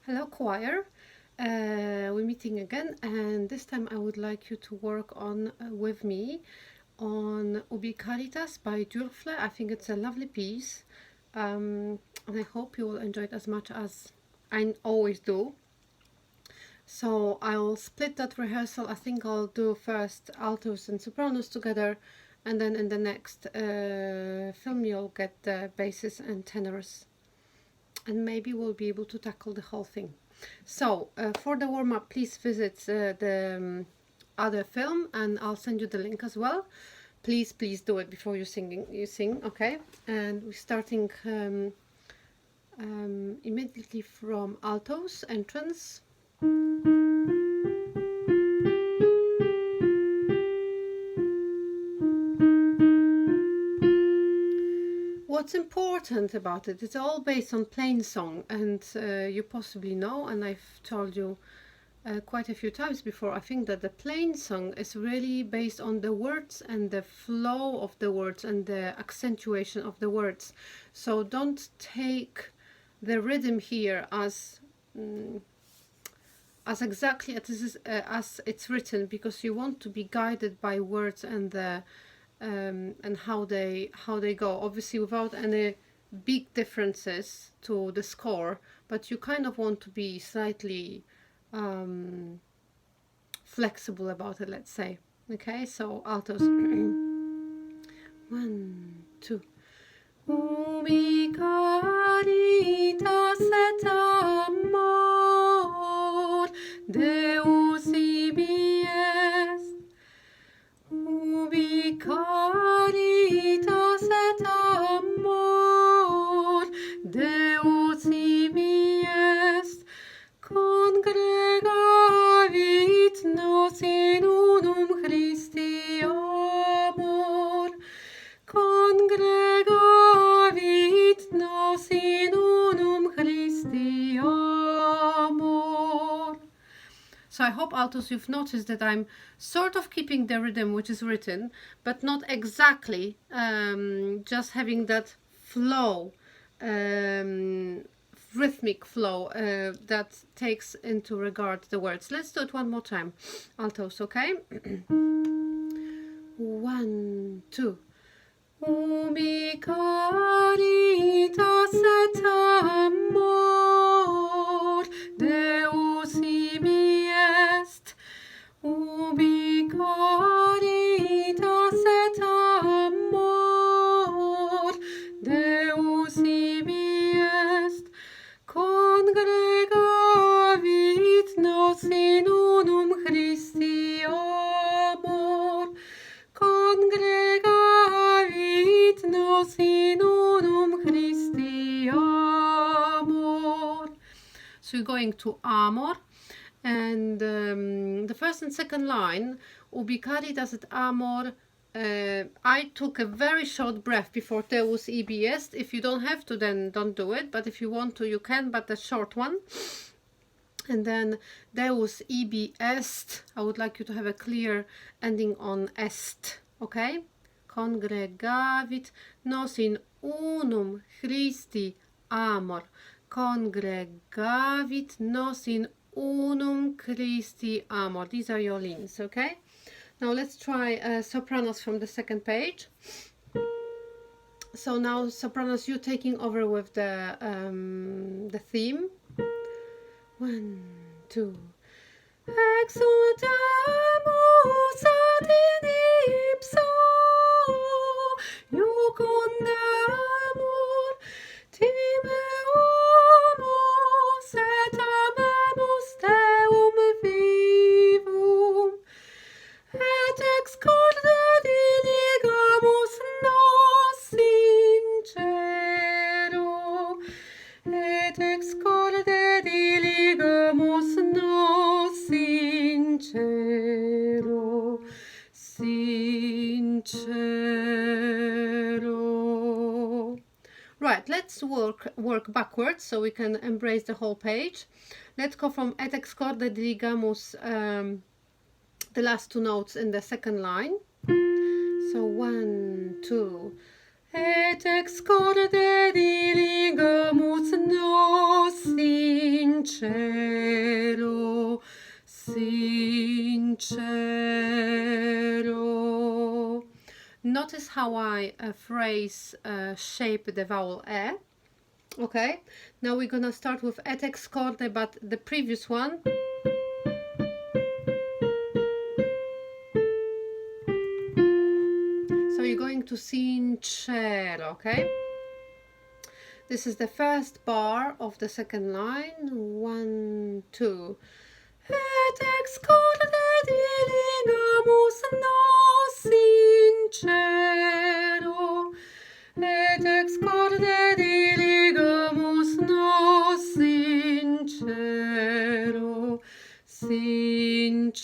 Hello choir, we're meeting again, and this time I would like you to work on with me on Ubi Caritas by Dürfle. I think it's a lovely piece, and I hope you will enjoy it as much as I always do. So I'll split that rehearsal. I think I'll do first altos and sopranos together, and then in the next film you'll get the basses and tenors, and maybe we'll be able to tackle the whole thing. So for the warm-up, please visit the other film, and I'll send you the link as well. Please do it before you sing, okay? And we're starting immediately from altos entrance. What's important about it, it's all based on plain song, and you possibly know, and I've told you quite a few times before, I think that the plain song is really based on the words and the flow of the words and the accentuation of the words. So don't take the rhythm here as exactly as it's written, because you want to be guided by words and the and how they go, obviously without any big differences to the score, but you kind of want to be slightly flexible about it, let's say. Okay, so altos. 1, 2. Ubi Caritas S+A, Deus ibi est. Ubi Caritas S+A, Deus ibi est. Congregavit nos in unum Christi amor. Congregavit nos in unum Christi amor. So I hope altos you've noticed that I'm sort of keeping the rhythm which is written, but not exactly, just having that flow, rhythmic flow that takes into regard the words. Let's do it one more time. Altos, okay? 1, 2. Ubi Caritas S+A, Deus ibi est. Ubi Caritas S+A, Deus ibi est. Congregavit nos in unum Christi amor. Congregavit nos in unum Christi amor. So you're going to amor, and the first and second line, Ubi Caritas et amor. I took a very short breath before Deus ibi est. If you don't have to, then don't do it, but if you want to, you can, but a short one. And then Deus ibi est, I would like you to have a clear ending on est, okay? Congregavit nos in unum Christi amor. Congregavit nos in unum Christi amor. These are your leans, okay? Now let's try sopranos from the second page. So now sopranos, you taking over with the theme. 1, 2. Exultamus ad in ipso, iucundamus timeamus et amemus Deum vivum, et ex corde diligamus nos in cielo, et ex corde diligamus nos in cielo, in cielo. Right, let's work backwards so we can embrace the whole page. Let's go from et ex corde diligamus, the last two notes in the second line. So 1, 2. Et ex corde diligamus nos in sincero, sincero. Notice how I phrase shape the vowel e. Okay, now we're gonna start with et excorde, but the previous one. So you're going to sincero, okay? This is the first bar of the second line. 1, 2. Et excorde diligamus nos sincero. Et excorde diligamus nos sincero. Sincero.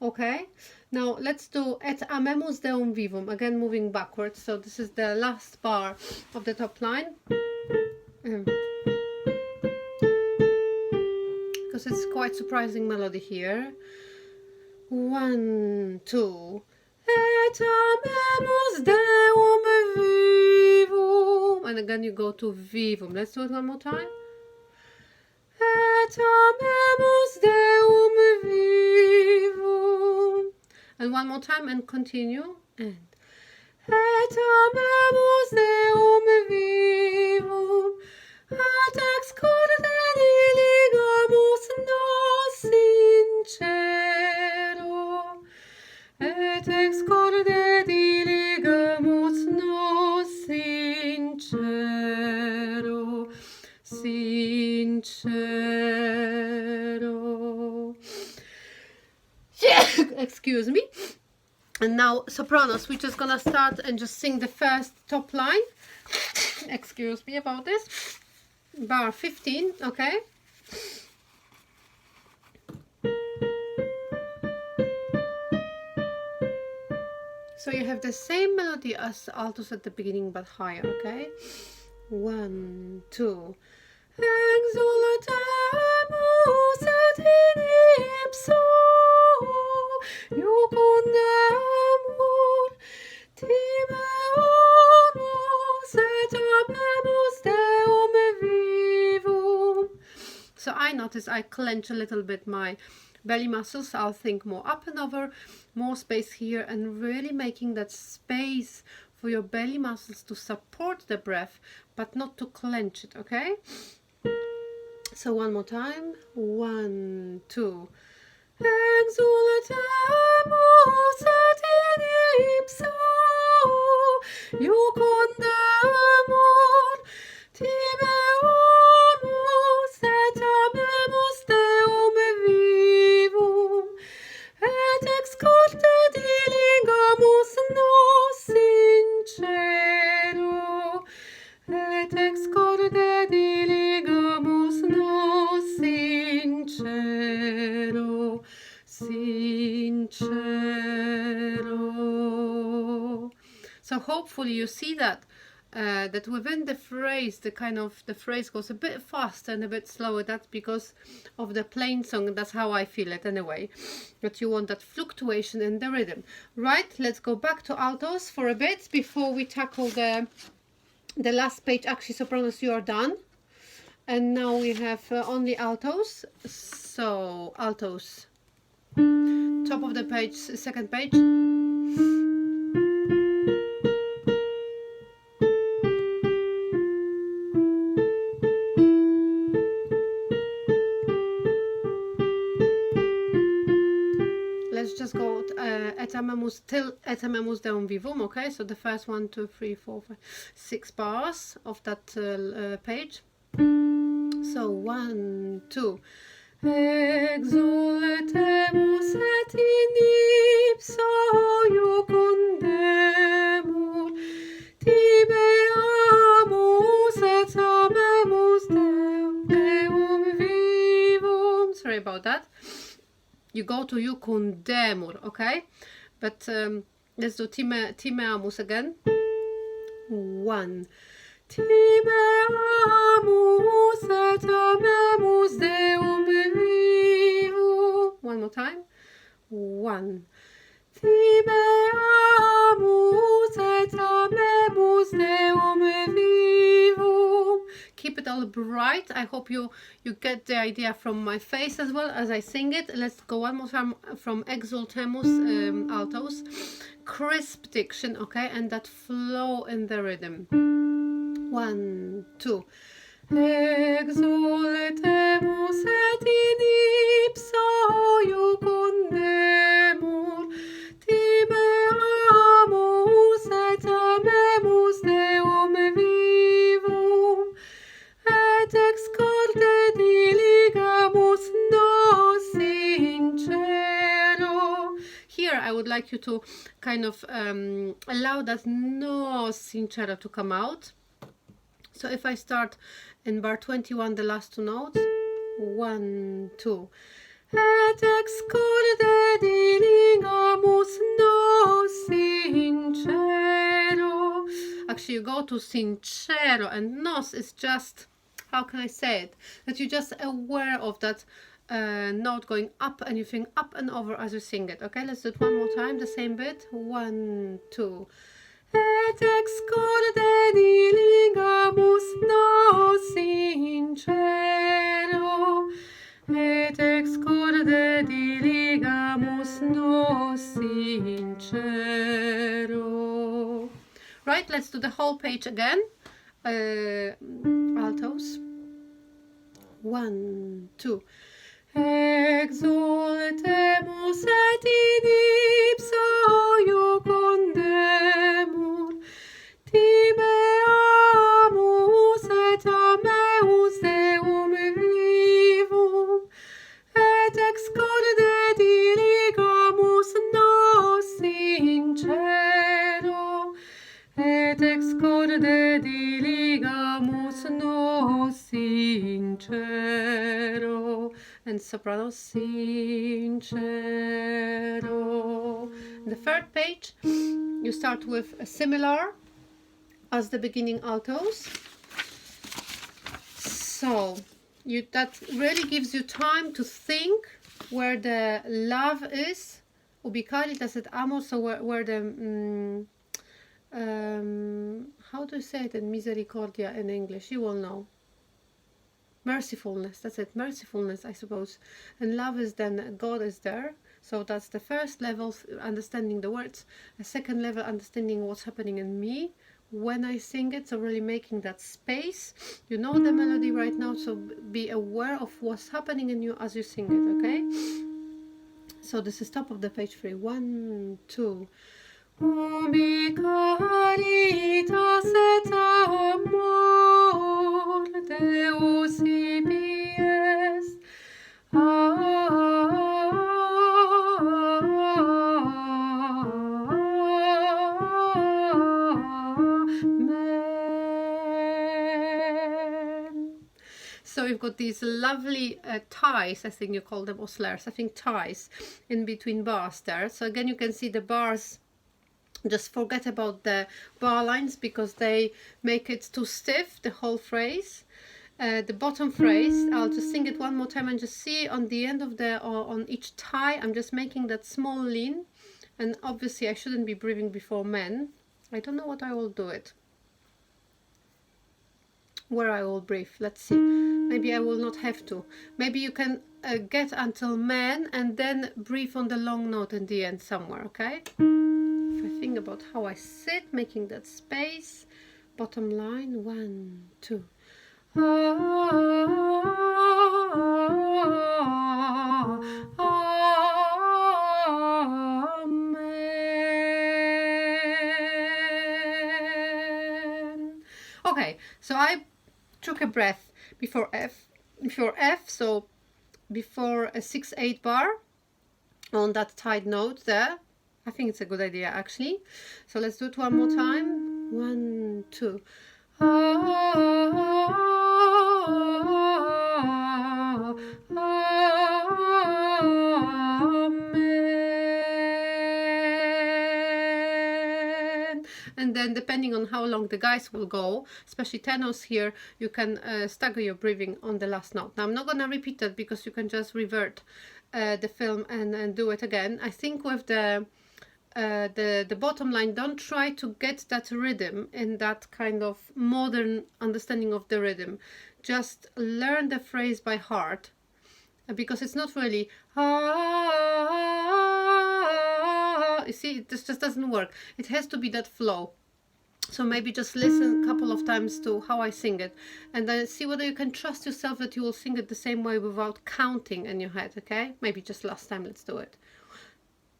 Okay, now let's do et amemus Deum vivum, again moving backwards. So this is the last bar of the top line. Because it's quite surprising melody here. 1, 2. Et amemus Deum vivum. And again you go to vivum. Let's do it one more time. Et amemus Deum vivum. And one more time and continue. And et amemus Deum vivum. Et excorde diligamus nos sincero. Et excorde diligamus nos sincero. Sincero. Excuse me. And now sopranos, we're just gonna start and just sing the first top line. Excuse me about this. Bar 15, okay? So you have the same melody as altos at the beginning but higher, okay? 1, 2. Exultemus et in ipso iucundemur timeamus et amemus Deum vivum. So I notice I clench a little bit my belly muscles. I'll think more up and over, more space here, and really making that space for your belly muscles to support the breath but not to clench it, okay? So one more time. 1, 2. Exultemus et in ipso iucundemur timeamus et amemus Deum vivum. Et excorde diligamus nos sincero. Et excorde diligamus nos sincero. Sincero. So hopefully you see that that within the phrase, the phrase goes a bit faster and a bit slower. That's because of the plain song. That's how I feel it anyway. But you want that fluctuation in the rhythm, right? Let's go back to altos for a bit before we tackle the last page. Actually, sopranos, you are done, and now we have only altos. So altos, top of the page, second page. Let's just go et amemus till et amemus Deum vivum, okay? So the first 1, 2, 3, 4, 5, 6 bars of that page. So 1, 2. Exultemus et in ipso iucundemur timeamus et amemus Deum vivum. Sorry about that. You go to iucundemur, okay? But let's do timeamus again. 1. Timeamus et amemus Deum vivum. One more time. 1. Timeamus et amemus Deum vivum. keep it all bright. I hope you get the idea from my face as well as I sing it. Let's go one more time from Exultemus altos. Crisp diction, okay, and that flow in the rhythm. 1, 2. Exultemus et in ipsa iucundemur, timeamus et amemus Deum vivum, et ex corde diligamus nos in cielo. Here I would like you to kind of allow that nos sincero to come out. So if I start in bar 21, the last two notes, 1, 2. Et ex corde diligamus nos sincero. Actually, you go to sincero, and nos is just, how can I say it? That you're just aware of that note going up, and you think up and over as you sing it. Okay, let's do it one more time, the same bit. 1, 2. Et ex corde diligamus nos in cielo, et ex corde diligamus nos in cielo. Right, let's do the whole page again. Altos. 1, 2. Exultemus et in ipsa iucundemur, timeamus et ameus Deum vivum, et ex corde diligamus nos in cielo, et ex corde diligamus nos in cielo. And soprano sincero. The third page, you start with a similar as the beginning altos. So that really gives you time to think where the love is. Ubi Caritas et amo, so where the how do you say it in misericordia in English? You will know. Mercifulness, that's it, mercifulness, I suppose. And love is then God is there. So that's the first level, understanding the words. A second level, understanding what's happening in me when I sing it. So really making that space. You know the melody right now, so be aware of what's happening in you as you sing it, okay? So this is top of the page 3. 1, 2. Ubi caritas et amor Deus ibi est. Amen. So we've got these lovely ties, I think you call them, or slurs, I think ties in between bars there. So again, you can see the bars. Just forget about the bar lines because they make it too stiff, the whole phrase. The bottom phrase, I'll just sing it one more time and just see on the end of the, or on each tie, I'm just making that small lean. And obviously I shouldn't be breathing before men. I don't know what I will do it. Where I will breathe, let's see. Maybe I will not have to. Maybe you can get until men and then breathe on the long note in the end somewhere, okay? If I think about how I sit, making that space, bottom line, 1, 2. Amen. Okay, so I took a breath before F, so before a 6/8 bar on that tight note there. I think it's a good idea actually. So let's do it one more time. 1, 2. Amen. And then depending on how long the guys will go, especially tenors here, you can stagger your breathing on the last note. Now I'm not gonna repeat that because you can just revert the film and do it again. I think with the the bottom line, don't try to get that rhythm in that kind of modern understanding of the rhythm. Just learn the phrase by heart, because it's not really you see, this just doesn't work. It has to be that flow. So maybe just listen a couple of times to how I sing it, and then see whether you can trust yourself that you will sing it the same way without counting in your head, okay? Maybe just last time, let's do it.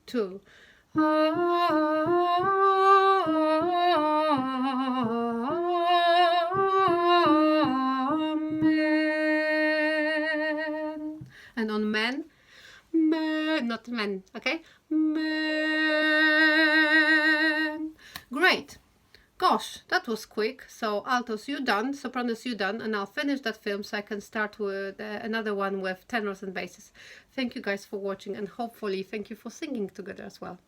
2. Amen. And on men, not men, okay? Men. Great. Gosh, that was quick. So altos, you done, sopranos, you done, and I'll finish that film so I can start with another one with tenors and basses. Thank you guys for watching, and hopefully thank you for singing together as well.